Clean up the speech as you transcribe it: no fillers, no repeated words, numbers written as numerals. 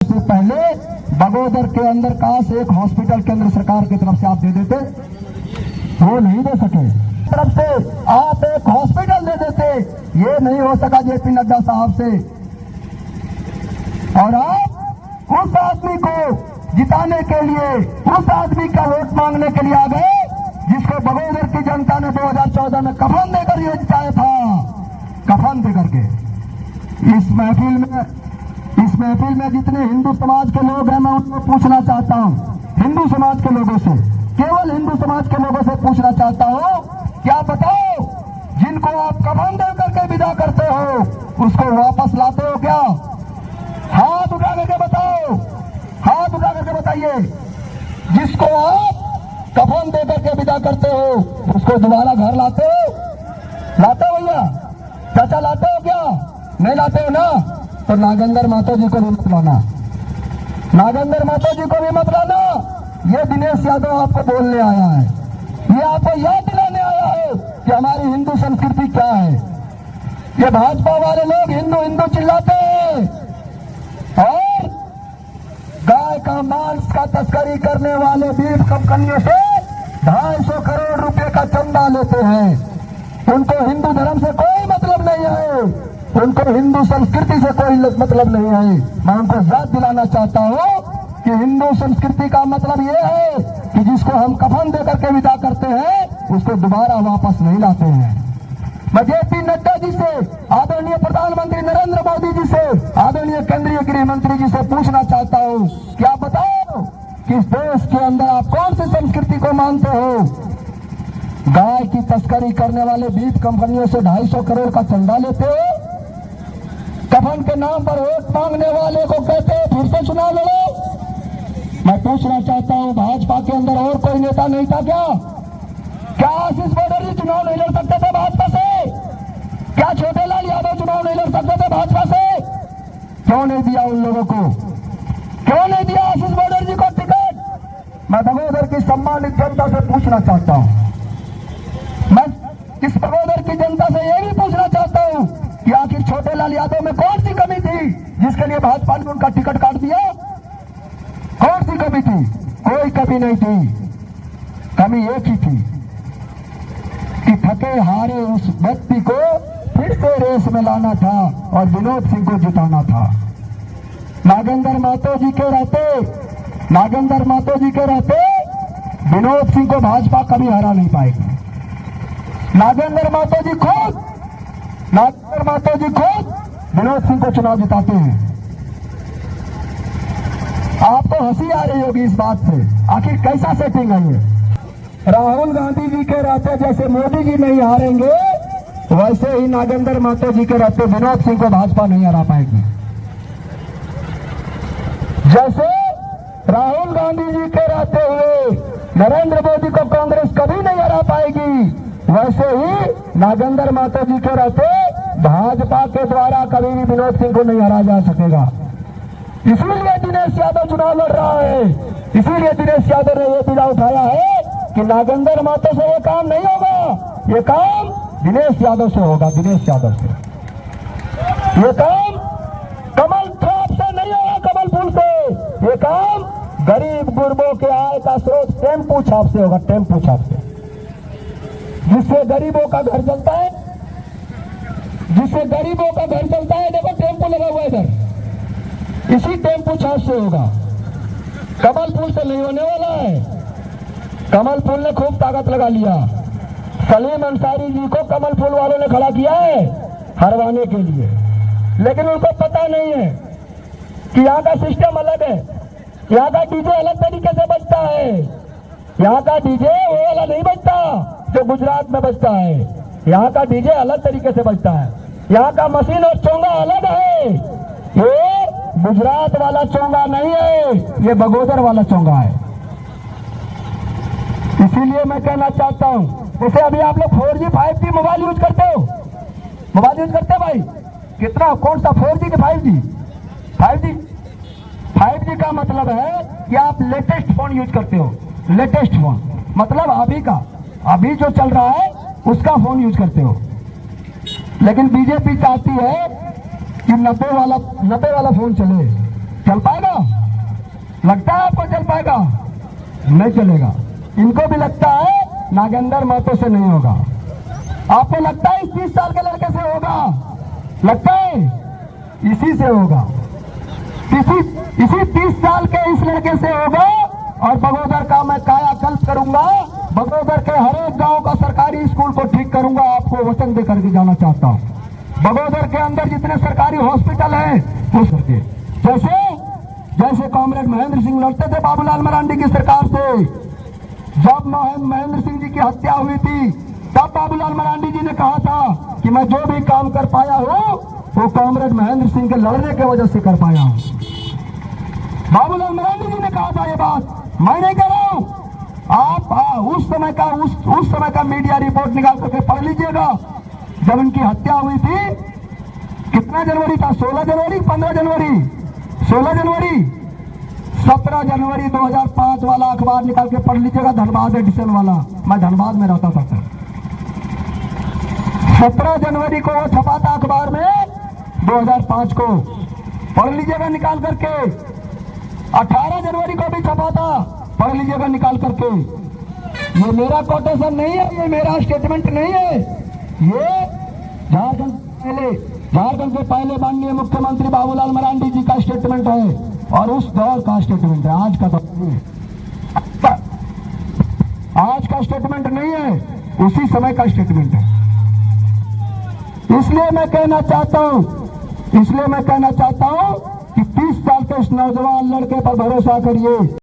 से पहले बगोदर के अंदर काश एक हॉस्पिटल केंद्र सरकार की तरफ से आप दे देते, वो नहीं दे सके। तरफ से आप एक हॉस्पिटल दे देते, ये नहीं हो सका जेपी नड्डा साहब से। और आप उस आदमी को जिताने के लिए, उस आदमी का वोट मांगने के लिए आ गए जिसको बगोदर की जनता ने 2014 में कफन देकर ये जिताया था, कफन देकर के। इस महफिल में जितने हिंदू समाज के लोग हैं, मैं उनको पूछना चाहता हूं, हिंदू समाज के लोगों से, केवल हिंदू समाज के लोगों से पूछना चाहता हूं, क्या बताओ जिनको आप कफन दे करके विदा करते हो उसको वापस लाते हो क्या? हाथ उठा करके बताओ, हाथ उठा करके बताइए। जिसको आप कफन दे करके विदा करते हो उसको दोबारा घर लाते हो? लाते हो भैया? चाचा लाते हो क्या? नहीं लाते हो ना? तो नागेंद्र महतो जी को भी मत लाना, नागेंद्र महतो जी को भी मत लाना। ये दिनेश यादव आपको बोलने आया है, ये आपको याद दिलाने आया है कि हमारी हिंदू संस्कृति क्या है। ये भाजपा वाले लोग हिंदू हिंदू चिल्लाते हैं और गाय का मांस का तस्करी करने वाले बीफ कंपनियों से 250 करोड़ रुपए का चंदा लेते हैं। उनको हिंदू धर्म से कोई मतलब नहीं है, उनको हिंदू संस्कृति से कोई मतलब नहीं है। मैं उनको याद दिलाना चाहता हूं कि हिंदू संस्कृति का मतलब ये है कि जिसको हम कफन देकर के विदा करते हैं उसको दोबारा वापस नहीं लाते हैं। मैं जेपी नड्डा जी से, आदरणीय प्रधानमंत्री नरेंद्र मोदी जी से, आदरणीय केंद्रीय गृह मंत्री जी से पूछना चाहता हूं कि आप बताओ कि इस देश के अंदर आप कौन सी संस्कृति को मानते हो? गाय की तस्करी करने वाले बीफ कंपनियों से 250 करोड़ का चंदा लेते हो, कफन के नाम पर वोट मांगने वाले को कहते हो फिर से चुनाव लड़ो। मैं पूछना चाहता हूं, भाजपा के अंदर और कोई नेता नहीं था क्या? क्या आशीष बनर्जी चुनाव नहीं लड़ सकते थे भाजपा से? क्या छोटेलाल यादव चुनाव नहीं लड़ सकते थे भाजपा से? क्यों नहीं दिया उन लोगों को? क्यों नहीं दिया आशीष बनर्जी को टिकट? मैं बगोदर की सम्मानित जनता से पूछना चाहता हूं, मैं इस बगोदर की जनता से यह भी पूछना चाहता हूं कि आखिर छोटेलाल यादव में कौन सी कमी थी जिसके लिए भाजपा ने उनका टिकट काट दिया? कौन सी कमी थी? कोई कमी नहीं थी। कमी एक ही थी कि थके हारे उस व्यक्ति को फिर से रेस में लाना था और विनोद सिंह को जिताना था। नागेंद्र महतो जी के रहते विनोद सिंह को भाजपा कभी हरा नहीं पाएगी। नागेंद्र महतो जी खुद विनोद सिंह को चुनाव जिताते हैं। आपको हंसी आ रही होगी इस बात से, आखिर कैसा सेटिंग है ये? राहुल गांधी जी के रहते जैसे मोदी जी नहीं हारेंगे, वैसे ही नागेंद्र महतो जी के रहते विनोद सिंह को भाजपा नहीं हरा पाएगी। जैसे राहुल गांधी जी के रहते हुए नरेंद्र मोदी को कांग्रेस कभी नहीं हरा पाएगी, वैसे ही नागेंद्र महतो जी के रहते भाजपा के द्वारा कभी भी विनोद सिंह को नहीं हरा जा सकेगा। इसीलिए दिनेश यादव चुनाव लड़ रहा है, इसीलिए दिनेश यादव ने यह बीड़ा उठाया है कि नागेंद्र महतो से ये काम नहीं होगा, ये काम दिनेश यादव से होगा। दिनेश यादव से ये काम कमल छाप से नहीं होगा, कमल फूल से। ये काम गरीब गुरबों के आय का स्रोत टेम्पू छाप से होगा, टेम्पू छाप से, जिससे गरीबों का घर चलता है, जिससे गरीबों का घर चलता है। देखो टेम्पू लगा हुआ है इधर, इसी टेम्पू छाप से होगा, कमल फूल से नहीं होने वाला है। कमल फूल ने खूब ताकत लगा लिया, सलीम अंसारी जी को कमल फूल वालों ने खड़ा किया है हरवाने के लिए, लेकिन उनको पता नहीं है कि यहाँ का सिस्टम अलग है, यहाँ का डीजे अलग तरीके से बजता है। यहाँ का डीजे वो वाला नहीं बजता जो गुजरात में बजता है, यहाँ का डीजे अलग तरीके से बजता है। यहाँ का मशीन और चोंगा अलग है, ये गुजरात वाला चोंगा नहीं है, ये बगोदर वाला चोंगा है। इसीलिए मैं कहना चाहता हूं, जैसे अभी आप लोग 4G 5G मोबाइल यूज करते हो, मोबाइल यूज करते हो भाई, कितना, कौन सा 4G कि 5G? 5G। 5G का मतलब है कि आप लेटेस्ट फोन यूज करते हो, लेटेस्ट फोन मतलब अभी का, अभी जो चल रहा है उसका फोन यूज करते हो। लेकिन बीजेपी चाहती है कि 90 वाला फोन चले, चल पाएगा? लगता है आपको चल पाएगा? नहीं चलेगा। इनको भी लगता है नागेंद्र महतो से नहीं होगा। आपको लगता है इस 30 साल के लड़के से होगा? लगता है इसी से होगा। इसी 30 साल के इस लड़के से होगा। और बगोदर का मैं कायाकल्प करूंगा। बगोदर के हर एक गांव का सरकारी स्कूल को ठीक करूंगा। आपको वचन दे करके जाना चाहता हूं। बगोदर के अंदर जितने सरकारी हॉस्पिटल हैं वो करके, जैसे कॉमरेड महेंद्र सिंह लड़ते थे बाबूलाल मरांडी की सरकार से। जब महेंद्र सिंह जी की हत्या हुई थी तब बाबूलाल मरांडी जी ने कहा था कि मैं जो भी काम कर पाया हूं वो कॉमरेड महेंद्र सिंह के लड़ने की वजह से कर पाया हूं। बाबूलाल मरांडी जी ने कहा था ये बात, मैं नहीं कह रहा हूं। आप उस समय का मीडिया रिपोर्ट निकाल करके पढ़ लीजिएगा। जब इनकी हत्या हुई थी, कितना जनवरी था? 16 जनवरी, 15 जनवरी, 16 जनवरी, 17 जनवरी 2005 वाला अखबार निकाल के पढ़ लीजिएगा, धनबाद एडिशन वाला। मैं धनबाद में रहता था तब। 17 जनवरी को वो छपा था अखबार में 2005 को, पढ़ लीजिएगा निकाल करके। 18 जनवरी को भी छपा था, पढ़ लीजिएगा निकाल करके। ये मेरा कोटेशन नहीं है, ये मेरा स्टेटमेंट नहीं है, ये झारखंड के पहले माननीय मुख्यमंत्री बाबूलाल मरांडी जी का स्टेटमेंट है। और उस दौर का स्टेटमेंट है, आज का दौर नहीं है। आज का स्टेटमेंट नहीं है, उसी समय का स्टेटमेंट है। इसलिए मैं कहना चाहता हूं कि 30 साल के इस नौजवान लड़के पर भरोसा करिए।